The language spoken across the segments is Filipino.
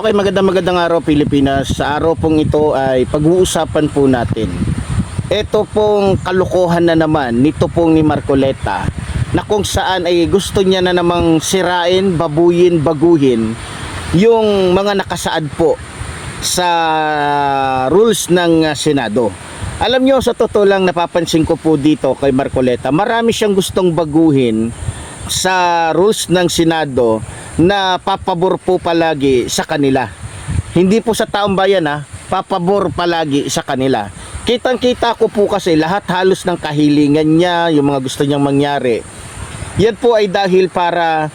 Okay, magandang araw Pilipinas. Sa araw pong ito ay pag-uusapan po natin ito pong kalokohan na naman nito pong ni Marcoleta, na kung saan ay gusto niya na namang sirain, baguhin yung mga nakasaad po sa rules ng Senado. Alam nyo, sa totoo lang, napapansin ko po dito kay Marcoleta, marami siyang gustong baguhin sa rules ng Senado na papabor po palagi sa kanila. Hindi po sa taong bayan, papabor palagi sa kanila. Kitang-kita ko po kasi lahat halos ng kahilingan niya, yung mga gusto niyang mangyari. Yan po ay dahil para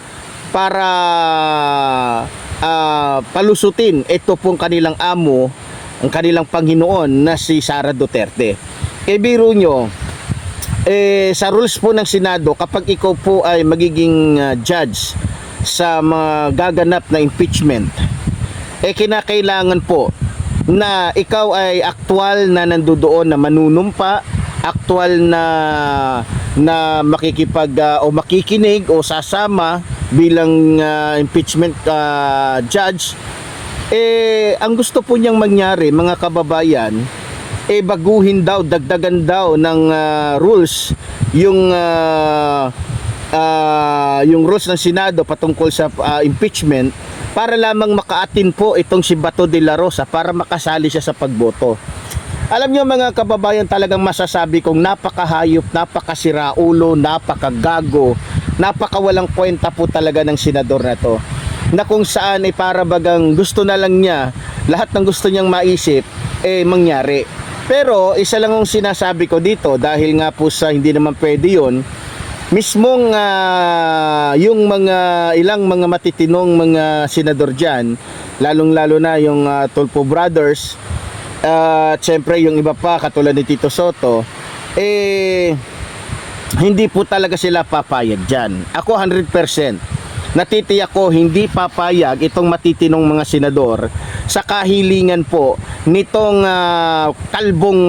palusutin ito pong kanilang amo, ang kanilang Panginoon na si Sara Duterte. E biro nyo, sa rules po ng Senado, kapag ikaw po ay magiging judge sa mga gaganap na impeachment, kinakailangan po na ikaw ay aktwal na nandoon na manunumpa, aktwal na makikipag o makikinig o sasama bilang impeachment judge. Ang gusto po niyang mangyari, mga kababayan, baguhin daw, dagdagan daw ng rules yung rules ng Senado patungkol sa impeachment, para lamang makaatin po itong si Bato de la Rosa para makasali siya sa pagboto. Alam niyo mga kababayan, talagang masasabi kong napakahayop, napakasiraulo, napakagago, napakawalang kwenta po talaga ng senador na to, na kung saan ay para bagang gusto na lang niya lahat ng gusto niyang maisip mangyari. Pero isa lang ang sinasabi ko dito, dahil nga po sa hindi naman pwede yun, mismong yung ilang mga matitinong mga senador dyan, lalong-lalo na yung Tulfo Brothers, siyempre yung iba pa katulad ni Tito Soto, hindi po talaga sila papayag dyan. Ako 100% natitiyak ko hindi papayag itong matitinong mga senador sa kahilingan po nitong kalbong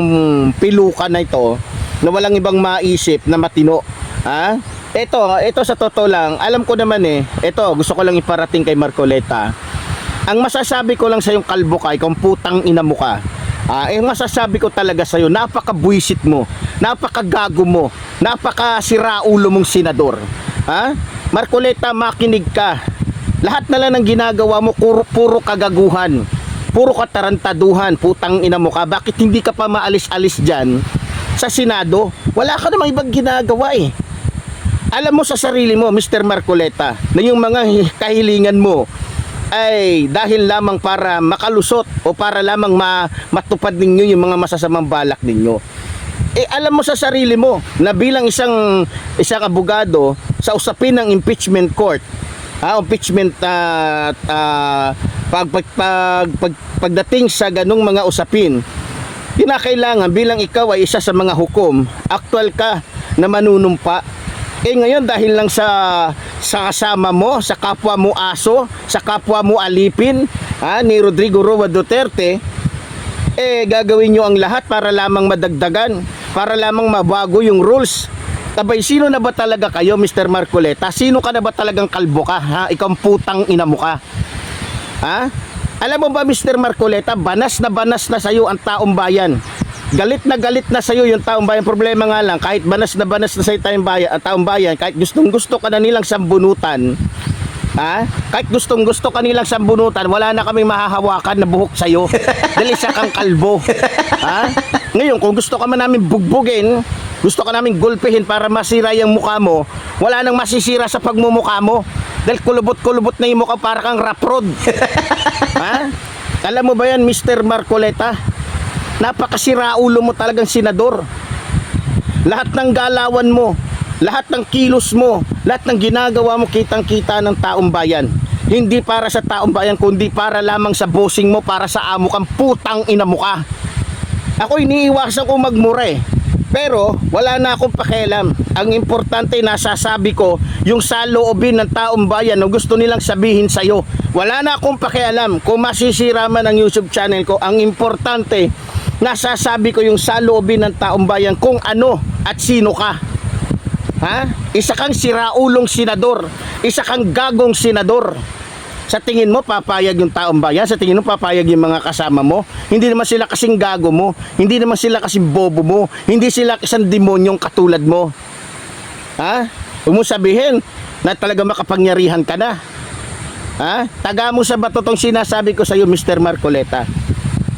piluka na ito, na walang ibang maisip na matino. Ito sa totoo lang, alam ko naman ito gusto ko lang iparating kay Marcoleta. Ang masasabi ko lang sa yung kalbo ka, kung putang ina mo ka, masasabi ko talaga sa iyo, napakabwisit mo, napakagago mo, napakasiraulo mong senador. Marcoleta, makinig ka. Lahat na lang ng ginagawa mo puro kagaguhan, puro katarantaduhan, putang ina mo ka. Bakit hindi ka pa maalis-alis dyan sa Senado? Wala ka namang ibang ginagawa Alam mo sa sarili mo, Mr. Marcoleta, na yung mga kahilingan mo ay dahil lamang para makalusot o para lamang matupad ninyo yung mga masasamang balak ninyo. Alam mo sa sarili mo na bilang isang abogado sa usapin ng impeachment court, impeachment pagdating sa ganung mga usapin, kinakailangan bilang ikaw ay isa sa mga hukom, aktwal ka na manunumpa. Ngayon dahil lang sa kasama mo, sa kapwa mo aso, sa kapwa mo alipin, ni Rodrigo Roa Duterte, gagawin nyo ang lahat para lamang madagdagan, para lamang mabago yung rules. Tabay, sino na ba talaga kayo, Mr. Marcoleta? Sino ka na ba talagang kalbo ka? Ikaw putang ina mo ka. Alam mo ba, Mr. Marcoleta, banas na sa'yo ang taong bayan. Galit na sa'yo yung taong bayan. Problema nga lang, kahit banas na sa'yo taong bayan, kahit gustong-gusto ka na nilang sambunutan, kahit gustong-gusto ka nilang sambunutan, wala na kaming mahahawakan na buhok sa'yo. Dahil isa kang kalbo. Ngayon, kung gusto ka man namin bugbugin, gusto ka namin gulpihin para masira yung mukha mo, wala nang masisira sa pagmumukha mo. Dahil kulubot-kulubot na yung mukha para kang raprod. Alam mo ba yan, Mr. Marcoleta? Napakasiraulo mo talagang senador. Lahat ng galawan mo, lahat ng kilos mo, lahat ng ginagawa mo, kitang-kita ng taong bayan. Hindi para sa taong bayan, kundi para lamang sa bossing mo, para sa amo kang putang ina mo ka. Ako iniiwasan ko magmura pero wala na akong pakialam. Ang importante, nasasabi ko yung saloobin ng taong bayan na gusto nilang sabihin sa'yo. Wala na akong pakialam kung masisira man ang YouTube channel ko. Ang importante, nasasabi ko yung saloobin ng taong bayan kung ano at sino ka. Isa kang siraulong senador, isa kang gagong senador. Sa tingin mo papayag yung taong bayan? Sa tingin mo papayag yung mga kasama mo? Hindi naman sila kasing gago mo. Hindi naman sila kasing bobo mo. Hindi sila kasing demonyong katulad mo. Ha? Huwag mo sabihin na talaga makapangyarihan ka na. Ha? Taga mo sa bato tong sinasabi ko sa iyo, Mr. Marcoleta.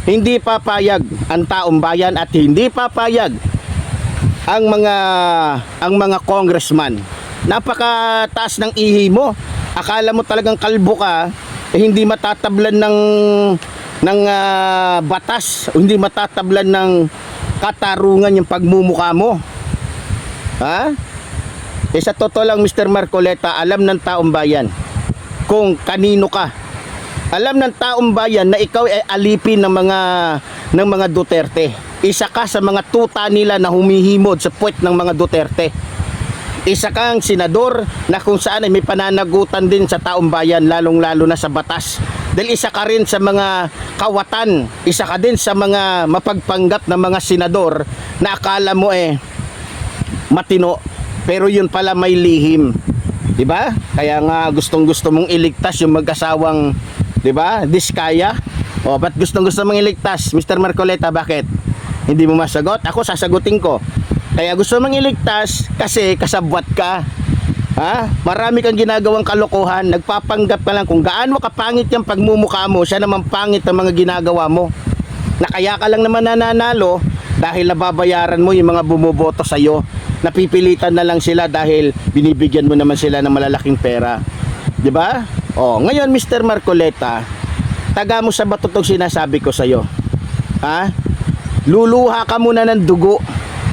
Hindi papayag ang taong bayan at hindi papayag ang mga congressman. Napakataas ng ihi mo. Akala mo talagang kalbo ka, hindi matatablan ng batas, hindi matatablan ng katarungan yung pagmumukha mo. Ha? Sa totoo lang, Mr. Marcoleta, alam ng taong bayan kung kanino ka. Alam ng taong bayan na ikaw ay alipin ng mga Duterte. Isa ka sa mga tuta nila na humihimod sa puwet ng mga Duterte. Isa kang senador na kung saan ay may pananagutan din sa taong bayan, lalong-lalo na sa batas. Dahil isa ka rin sa mga kawatan, isa ka din sa mga mapagpanggap na mga senador na akala mo matino, pero yun pala may lihim. Diba? Kaya nga gustong-gusto mong iligtas yung mag-asawang, diba? Diskaya. O, ba't gustong-gusto mong iligtas, Mr. Marcoleta? Bakit? Hindi mo masagot? Ako sasagutin ko. Kaya gusto mong iligtas kasi kasabwat ka. Ha? Marami kang ginagawang kalokohan, nagpapanggap ka lang kung gaano kapangit yung pagmumukha mo, siya naman pangit ang mga ginagawa mo. Na kaya ka lang naman nananalo dahil nababayaran mo yung mga bumuboto sa iyo. Napipilitan na lang sila dahil binibigyan mo naman sila ng malalaking pera. 'Di ba? Oh, ngayon Mr. Marcoleta, taga mo sa bato tong sinasabi ko sa iyo. Ha? Luluha ka muna ng dugo.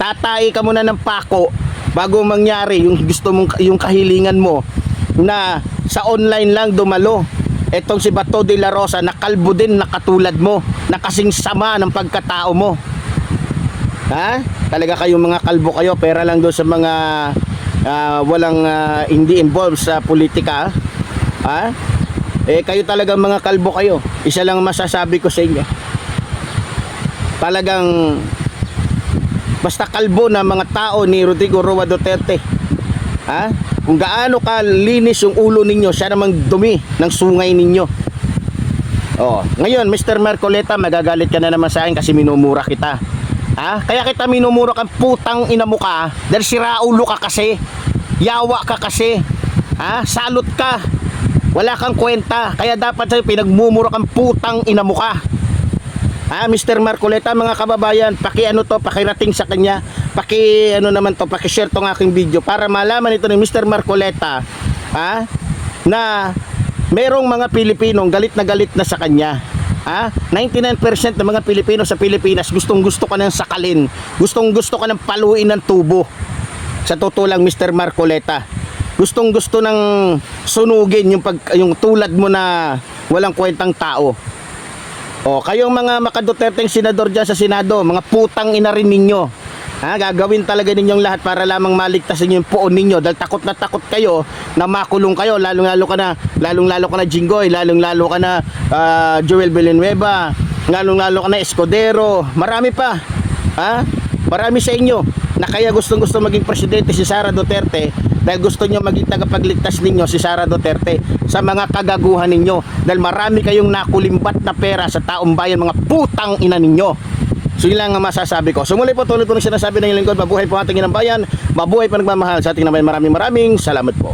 Tatay ka muna ng pako bago mangyari yung gusto mong, yung kahilingan mo na sa online lang dumalo. Etong si Bato de la Rosa, nakalbo din na katulad mo, na kasing sama ng pagkatao mo. Ha? Talaga kayong mga kalbo kayo, pera lang doon sa mga walang hindi involved sa politika. Ha? Kayo talagang mga kalbo kayo. Isa lang masasabi ko sa inyo. Talagang basta kalbo na mga tao ni Rodrigo Roa Duterte. Ha? Kung gaano ka linis yung ulo ninyo, siya namang dumi ng sungay ninyo. Oh, ngayon Mr. Marcoleta, magagalit ka na naman sa akin kasi minumura kita. Ha? Kaya kita minumura kang putang ina mo ka dahil siraulo ka kasi. Yawa ka kasi. Ha? Salot ka. Wala kang kwenta. Kaya dapat sa'yo pinagmumura kang putang ina mo ka. Mr. Marcoleta, mga kababayan, pakirating sa kanya, paki-share tong aking video para malaman ito ni Mr. Marcoleta, na merong mga Pilipinong galit na sa kanya. 99% ng mga Pilipino sa Pilipinas gustong-gusto ka ng sakalin, gustong-gusto ka ng paluin ng tubo. Sa totoo lang, Mr. Marcoleta, gustong-gusto ng sunugin yung tulad mo na walang kwentang tao. O, kayong mga makaduterteng senador dyan sa Senado, mga putang ina rin ninyo. Gagawin talaga ninyong lahat para lamang maligtas ninyo yung puon ninyo dahil takot na takot kayo na makulong kayo, lalong-lalo ka na Jinggoy, lalong-lalo ka na Joel Villanueva, lalong-lalo ka na Escudero, marami pa. Marami sa inyo na kaya gustong-gusto maging presidente si Sara Duterte dahil gusto nyo maging tagapagligtas ninyo si Sara Duterte sa mga kagaguhan ninyo dahil marami kayong nakulimbat na pera sa taong bayan, mga putang ina ninyo. So yun lang ang masasabi ko. So muli po, tuloy po nung sinasabi ng lingkod, mabuhay po ating inang bayan, mabuhay pa nagmamahal sa ating naman. Maraming salamat po.